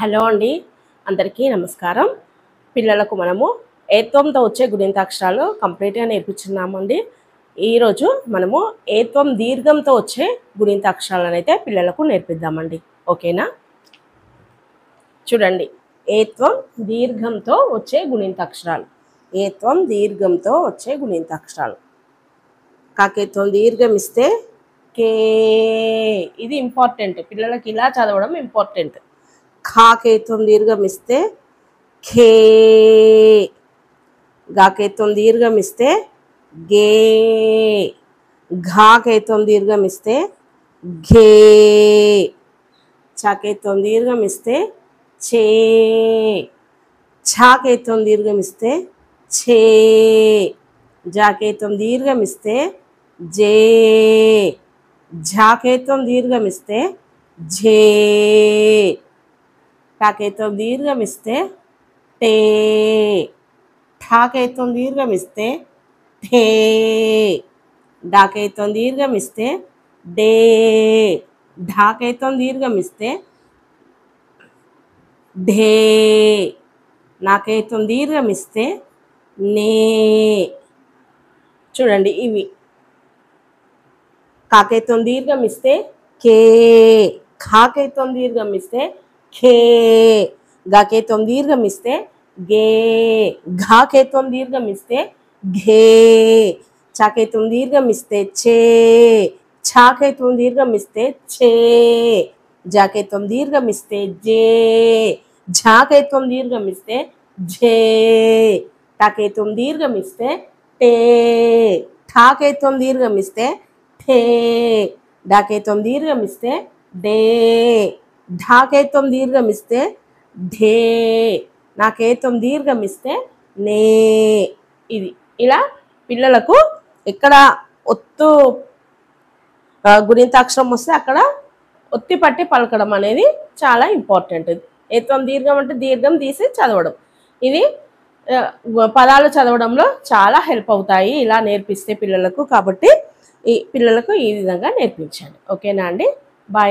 Hello అండి, అందరికీ నమస్కారం. పిల్లలకు మనము ఏత్వంతో వచ్చే గుణింతాక్షరాలు కంప్లీట్గా నేర్పించున్నామండి. ఈరోజు మనము ఏత్వం దీర్ఘంతో వచ్చే గుణింతాక్షరాలను అయితే పిల్లలకు నేర్పిద్దామండి. ఓకేనా? చూడండి, ఏత్వం దీర్ఘంతో వచ్చే గుణింతాక్షరాలు. ఏత్వం దీర్ఘంతో వచ్చే గుణింతాక్షరాలు. కాకేత్వం దీర్ఘం ఇస్తే కే, ఇది ఇంపార్టెంట్. పిల్లలకి ఇలా చదవడం ఇంపార్టెంట్. ఖాకేత్వం దీర్ఘం ఇస్తే ఖే, గాకేత్వం దీర్ఘం ఇస్తే గే, ఘాకేత్వం దీర్ఘం ఇస్తే ఘే, చాకేత్వం దీర్ఘం ఇస్తే చే, ఛాకేత్వం దీర్ఘం ఇస్తే ఛే, జాకేత్వం దీర్ఘం ఇస్తే జే, ఝాకేత్వం దీర్ఘం ఇస్తే ఝే, టాకేత్వం దీర్ఘం ఇస్తే టే, ఠాకేత్వం దీర్ఘం ఇస్తే ఠే, డాకేత్వం దీర్ఘం ఇస్తే డే, ఢాకేత్వం దీర్ఘం ఇస్తే ఢే, నాకేత్వం దీర్ఘం ఇస్తే నే. చూడండి, ఇవి కాకేత్వం దీర్ఘం ఇస్తే కే, ఖాకేత్వం దీర్ఘం ఇస్తే ఖే, గాకేత్వం దీర్ఘం ఇస్తే గే, ఘాకేత్వం దీర్ఘం ఇస్తే ఘే, చాకేత్వం దీర్ఘం ఇస్తే చే, ఛాకేత్వం దీర్ఘం ఇస్తే ఛే, జాకేత్వం దీర్ఘం ఇస్తే జే, ఝాకేత్వం దీర్ఘం ఇస్తే ఝే, టాకేత్వం దీర్ఘం ఇస్తే టే, ఠాకేత్వం దీర్ఘం ఇస్తే ఠే, డాకేత్వం దీర్ఘం ఇస్తే డే, ఢాకేత్వం దీర్ఘం ఇస్తే ఢే, నాకేత్వం దీర్ఘం ఇస్తే నే. ఇది ఇలా పిల్లలకు ఎక్కడ ఒత్తు గుణింతాక్షరం వస్తే అక్కడ ఒత్తి పట్టి పలకడం అనేది చాలా ఇంపార్టెంట్. ఏత్వం దీర్ఘం అంటే దీర్ఘం తీసి చదవడం. ఇది పదాలు చదవడంలో చాలా హెల్ప్ అవుతాయి ఇలా నేర్పిస్తే పిల్లలకు. కాబట్టి ఈ పిల్లలకు ఈ విధంగా నేర్పించండి. ఓకేనా అండి? బాయ్.